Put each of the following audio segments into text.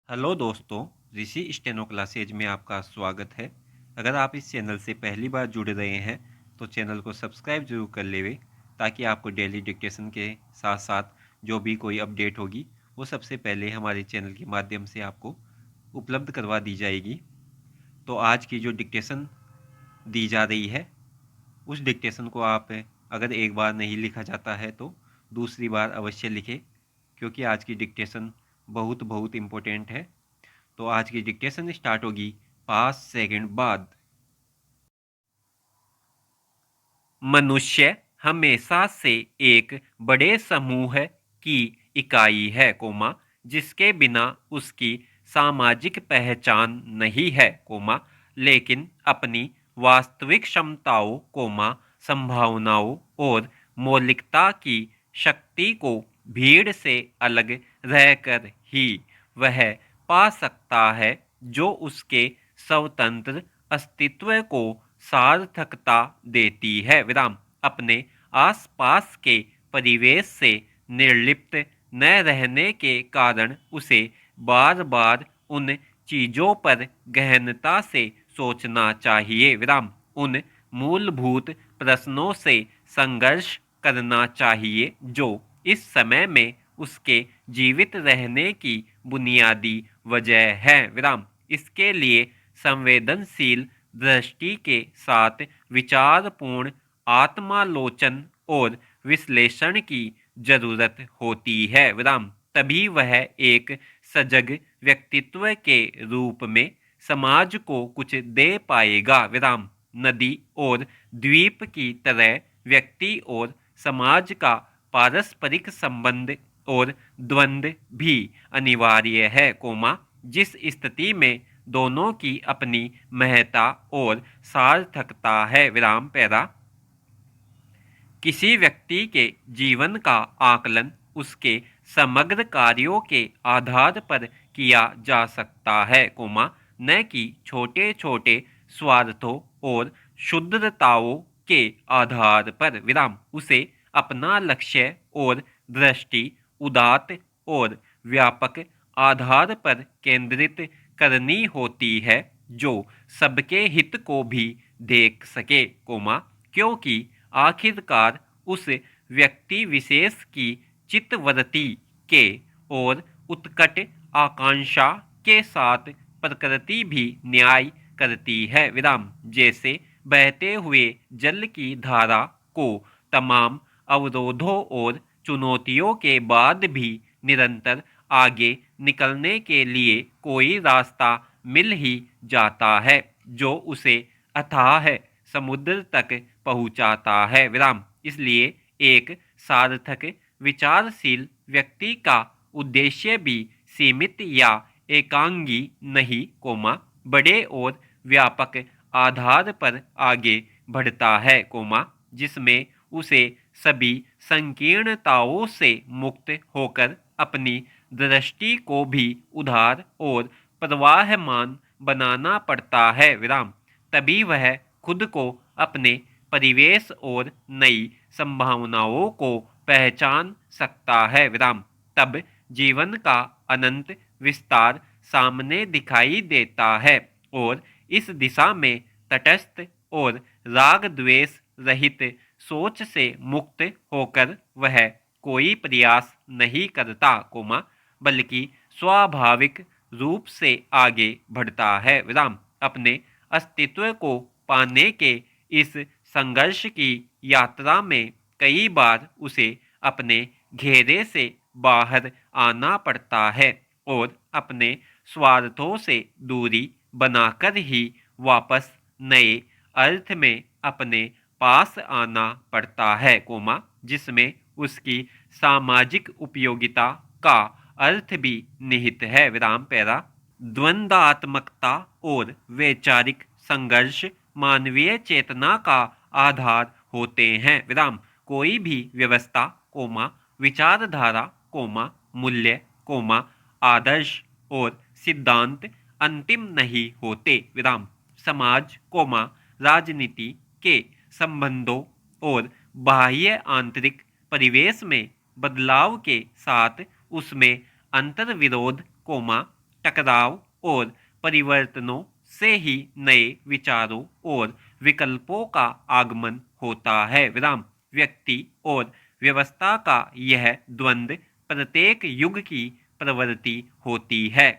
Hello दोस्तों, ऋषि steno classes में आपका स्वागत है। अगर आप इस चैनल से पहली बार जुड़ रहे हैं तो चैनल को सब्सक्राइब जरूर कर लेवे, ताकि आपको डेली डिक्टेशन के साथ साथ जो भी कोई अपडेट होगी वो सबसे पहले हमारे चैनल के माध्यम से आपको उपलब्ध करवा दी जाएगी। तो आज की जो डिक्टेशन दी जा रही है उस डिक्टेशन को आप अगर एक बार नहीं लिखा जाता है तो दूसरी बार अवश्य लिखें, क्योंकि आज की डिक्टेशन बहुत बहुत इम्पोर्टेंट है। तो आज की डिक्टेशन स्टार्ट होगी 5 सेकंड बाद। मनुष्य हमेशा से एक बड़े समूह की इकाई है, जिसके बिना उसकी सामाजिक पहचान नहीं है, लेकिन अपनी वास्तविक क्षमताओं, संभावनाओं और मौलिकता की शक्ति को भीड़ से अलग रहकर ही वह पा सकता है, जो उसके स्वतंत्र अस्तित्व को सार्थकता देती है। अपने आसपास के परिवेश से निर्लिप्त न रहने के कारण उसे बार बार उन चीजों पर गहनता से सोचना चाहिए। उन मूलभूत प्रश्नों से संघर्ष करना चाहिए जो इस समय में उसके जीवित रहने की बुनियादी वजह है। इसके लिए संवेदनशील दृष्टि के साथ विचारपूर्ण आत्मालोचन और विश्लेषण की जरूरत होती है। तभी वह एक सजग व्यक्तित्व के रूप में समाज को कुछ दे पाएगा। नदी और द्वीप की तरह व्यक्ति और समाज का पारस्परिक संबंध और द्वंद्व भी अनिवार्य है, जिस स्थिति में दोनों की अपनी महत्ता और सार्थकता है। पैरा किसी व्यक्ति के जीवन का आकलन उसके समग्र कार्यों के आधार पर किया जा सकता है, न कि छोटे छोटे स्वार्थों और शुद्धताओं के आधार पर। उसे अपना लक्ष्य और दृष्टि उदात्त और व्यापक आधार पर केंद्रित करनी होती है, जो सबके हित को भी देख सके, क्योंकि आखिरकार उस व्यक्ति विशेष की चित्तवृत्ति के और उत्कट आकांक्षा के साथ प्रकृति भी न्याय करती है। जैसे बहते हुए जल की धारा को तमाम अवरोधों और चुनौतियों के बाद भी निरंतर आगे निकलने के लिए कोई रास्ता मिल ही जाता है, जो उसे अथाह समुद्र तक पहुंचाता है। इसलिए एक सार्थक विचारशील व्यक्ति का उद्देश्य भी सीमित या एकांगी नहीं, बड़े और व्यापक आधार पर आगे बढ़ता है, जिसमें उसे सभी संकीर्णताओं से मुक्त होकर अपनी दृष्टि को भी उदार और प्रवाहमान बनाना पड़ता है। तभी वह खुद को अपने परिवेश और नई संभावनाओं को पहचान सकता है। तब जीवन का अनंत विस्तार सामने दिखाई देता है और इस दिशा में तटस्थ और राग द्वेष रहित सोच से मुक्त होकर वह कोई प्रयास नहीं करता, बल्कि स्वाभाविक रूप से आगे बढ़ता है। अपने अस्तित्व को पाने के इस संघर्ष की यात्रा में कई बार उसे अपने घेरे से बाहर आना पड़ता है और अपने स्वार्थों से दूरी बनाकर ही वापस नए अर्थ में अपने पास आना पड़ता है, जिसमें उसकी सामाजिक उपयोगिता का अर्थ भी निहित है। पैरा द्वंद्वात्मकता और वैचारिक संघर्ष मानवीय चेतना का आधार होते हैं। कोई भी व्यवस्था, विचारधारा, मूल्य, आदर्श और सिद्धांत अंतिम नहीं होते। समाज, राजनीति के संबंधों और बाह्य आंतरिक परिवेश में बदलाव के साथ उसमें अंतर्विरोध, टकराव और परिवर्तनों से ही नए विचारों और विकल्पों का आगमन होता है। विराम। व्यक्ति और व्यवस्था का यह द्वंद्व प्रत्येक युग की प्रवृत्ति होती है,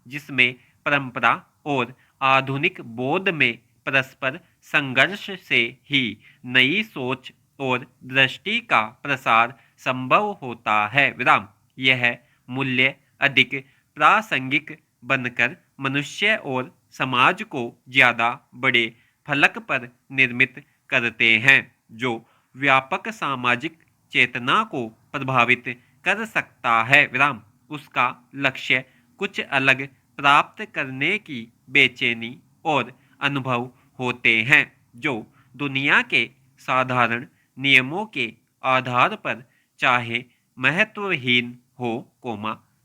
जिसमें परंपरा और आधुनिक बोध में परस्पर संघर्ष से ही नई सोच और दृष्टि का प्रसार संभव होता है। विराम। यह मूल्य अधिक प्रासंगिक बनकर मनुष्य और समाज को ज्यादा बड़े फलक पर निर्मित करते हैं, जो व्यापक सामाजिक चेतना को प्रभावित कर सकता है। विराम। उसका लक्ष्य कुछ अलग प्राप्त करने की बेचैनी और अनुभव होते हैं, जो दुनिया के साधारण नियमों के आधार पर चाहे महत्वहीन हो,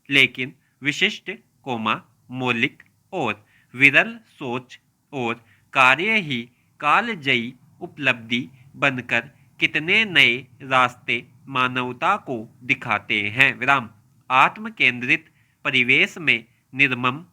लेकिन विशिष्ट, मौलिक और विरल सोच और कार्य ही कालजयी उपलब्धि बनकर कितने नए रास्ते मानवता को दिखाते हैं। विराम। आत्म केंद्रित परिवेश में निर्मम,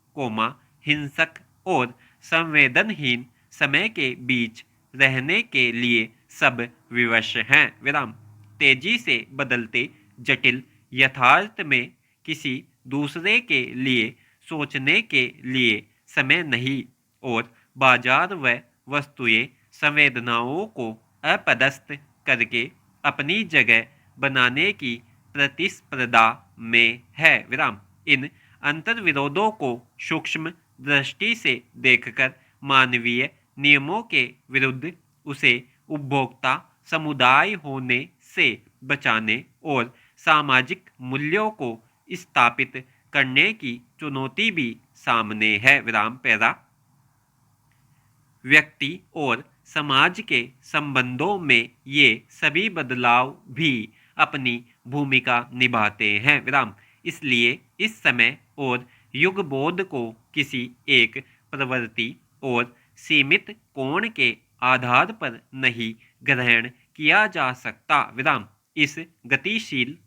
हिंसक और संवेदनहीन समय के बीच रहने के लिए सब विवश हैं। विराम। तेजी से बदलते जटिल यथार्थ में किसी दूसरे के लिए सोचने के लिए समय नहीं, और बाजार व वस्तुएं संवेदनाओं को अपदस्थ करके अपनी जगह बनाने की प्रतिस्पर्धा में है। विराम। इन अंतर्विरोधों को सूक्ष्म दृष्टि से देखकर मानवीय नियमों के विरुद्ध उसे उपभोक्ता समुदाय होने से बचाने और सामाजिक मूल्यों को स्थापित करने की चुनौती भी सामने है। विराम। पैरा। व्यक्ति और समाज के संबंधों में ये सभी बदलाव भी अपनी भूमिका निभाते हैं। विराम। इसलिए इस समय और युग बोध को किसी एक प्रवृत्ति और सीमित कोण के आधार पर नहीं ग्रहण किया जा सकता। विराम। इस गतिशील,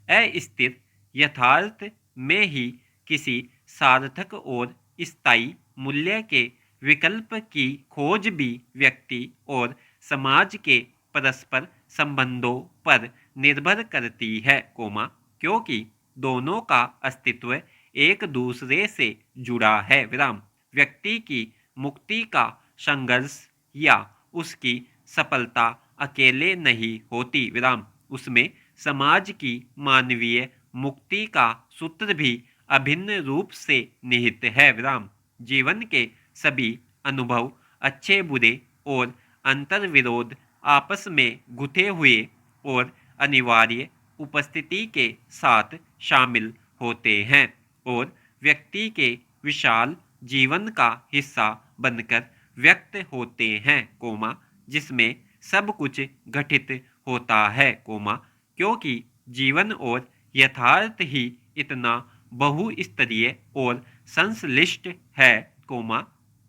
अस्थिर यथार्थ में ही किसी सार्थक और स्थायी मूल्य के विकल्प की खोज भी व्यक्ति और समाज के परस्पर संबंधों पर निर्भर करती है, क्योंकि दोनों का अस्तित्व एक दूसरे से जुड़ा है। विराम। व्यक्ति की मुक्ति का संघर्ष या उसकी सफलता अकेले नहीं होती। विराम। उसमें समाज की मानवीय मुक्ति का सूत्र भी अभिन्न रूप से निहित है। विराम। जीवन के सभी अनुभव, अच्छे बुरे और अंतर्विरोध आपस में गुथे हुए और अनिवार्य उपस्थिति के साथ शामिल होते हैं और व्यक्ति के विशाल जीवन का हिस्सा बनकर व्यक्त होते हैं, जिसमें सब कुछ घटित होता है, क्योंकि जीवन और यथार्थ ही इतना बहुस्तरीय और संश्लिष्ट है,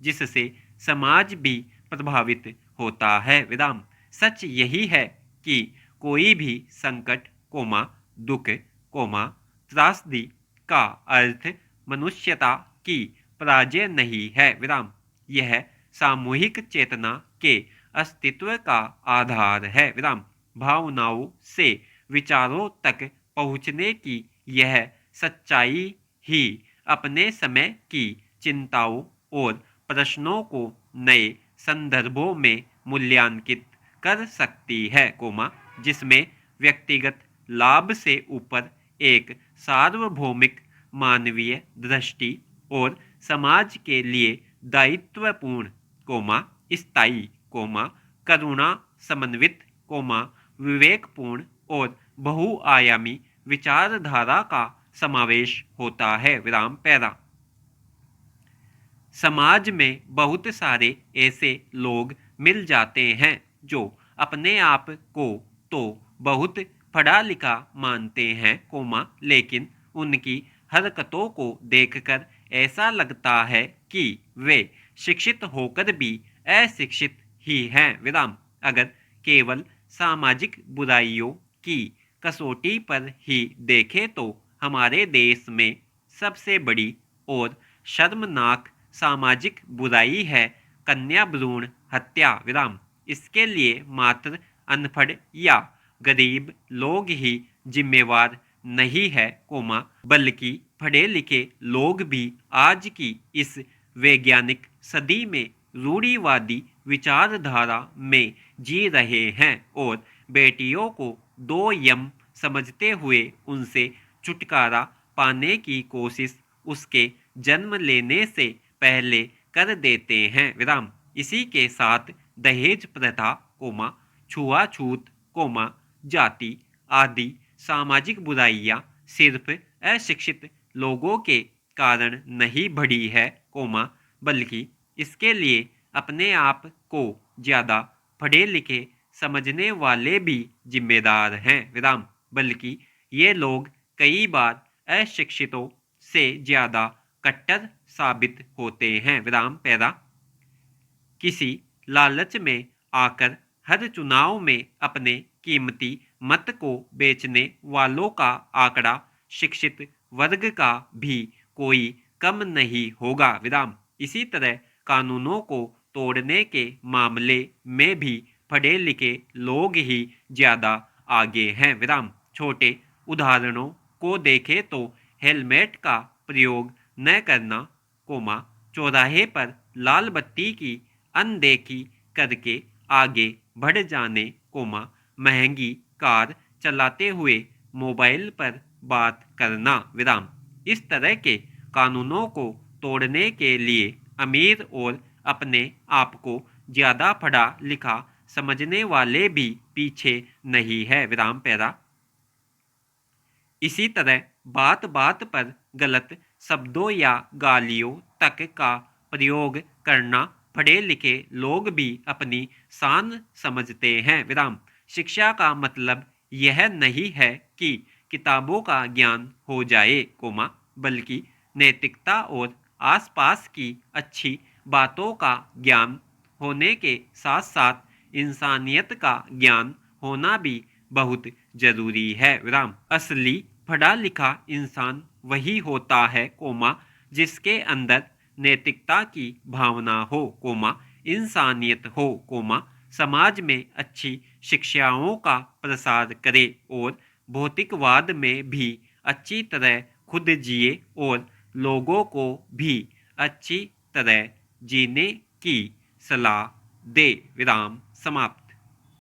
जिससे समाज भी प्रभावित होता है। विराम। सच यही है कि कोई भी संकट, दुख, त्रासदी का अर्थ मनुष्यता की पराजय नहीं है। विराम। यह सामूहिक चेतना के अस्तित्व का आधार है। विराम। भावनाओं से विचारों तक पहुँचने की यह सच्चाई ही अपने समय की चिंताओं और प्रश्नों को नए संदर्भों में मूल्यांकित कर सकती है, जिसमें व्यक्तिगत लाभ से ऊपर एक सार्वभौमिक मानवीय दृष्टि और समाज के लिए दायित्वपूर्ण, स्थायी, करुणा समन्वित, विवेकपूर्ण और बहुआयामी विचारधारा का समावेश होता है। विराम। पैरा। समाज में बहुत सारे ऐसे लोग मिल जाते हैं जो अपने आप को तो बहुत पढ़ा लिखा मानते हैं, लेकिन उनकी हरकतों को देखकर ऐसा लगता है कि वे शिक्षित होकर भी अशिक्षित ही हैं। विराम। अगर केवल सामाजिक बुराइयों की कसौटी पर ही देखें तो हमारे देश में सबसे बड़ी और शर्मनाक सामाजिक बुराई है कन्या भ्रूण हत्या विराम। इसके लिए मात्र अनपढ़ या गरीब लोग ही जिम्मेवार नहीं है कोमा, बल्कि पढ़े लिखे लोग भी आज की इस वैज्ञानिक सदी में रूढ़िवादी विचारधारा में जी रहे हैं और बेटियों को दो यम समझते हुए उनसे छुटकारा पाने की कोशिश उसके जन्म लेने से पहले कर देते हैं विराम। इसी के साथ दहेज प्रथा कोमा, छुआछूत कोमा, जाति आदि सामाजिक बुराइयां सिर्फ अशिक्षित लोगों के कारण नहीं बढ़ी है कोमा, बल्कि इसके लिए अपने आप को ज्यादा पढ़े लिखे समझने वाले भी जिम्मेदार हैं विराम। बल्कि ये लोग कई बार अशिक्षितों से ज्यादा कट्टर साबित होते हैं विराम पैदा। किसी लालच में आकर हर चुनाव में अपने कीमती मत को बेचने वालों का आंकड़ा शिक्षित वर्ग का भी कोई कम नहीं होगा विराम। इसी तरह कानूनों को तोड़ने के मामले में भी पढ़े लिखे लोग ही ज्यादा आगे हैं विराम। छोटे उदाहरणों को देखें तो हेलमेट का प्रयोग न करना कोमा, चौराहे पर लाल बत्ती की अनदेखी करके आगे बढ़ जाने कोमा, महंगी कार चलाते हुए मोबाइल पर बात करना विराम। इस तरह के कानूनों को तोड़ने के लिए अमीर और अपने आप को ज्यादा पढ़ा लिखा समझने वाले भी पीछे नहीं है विराम पैरा। इसी तरह बात बात पर गलत शब्दों या गालियों तक का प्रयोग करना पढ़े लिखे लोग भी अपनी शान समझते हैं विराम। शिक्षा का मतलब यह नहीं है कि किताबों का ज्ञान हो जाए कोमा, बल्कि नैतिकता और आसपास की अच्छी बातों का ज्ञान होने के साथ साथ इंसानियत का ज्ञान होना भी बहुत जरूरी है विराम। असली पढ़ा लिखा इंसान वही होता है कोमा, जिसके अंदर नैतिकता की भावना हो कोमा, इंसानियत हो कोमा, समाज में अच्छी शिक्षाओं का प्रसार करे और भौतिकवाद में भी अच्छी तरह खुद जिए और लोगों को भी अच्छी तरह जीने की सलाह दे विराम समाप्त।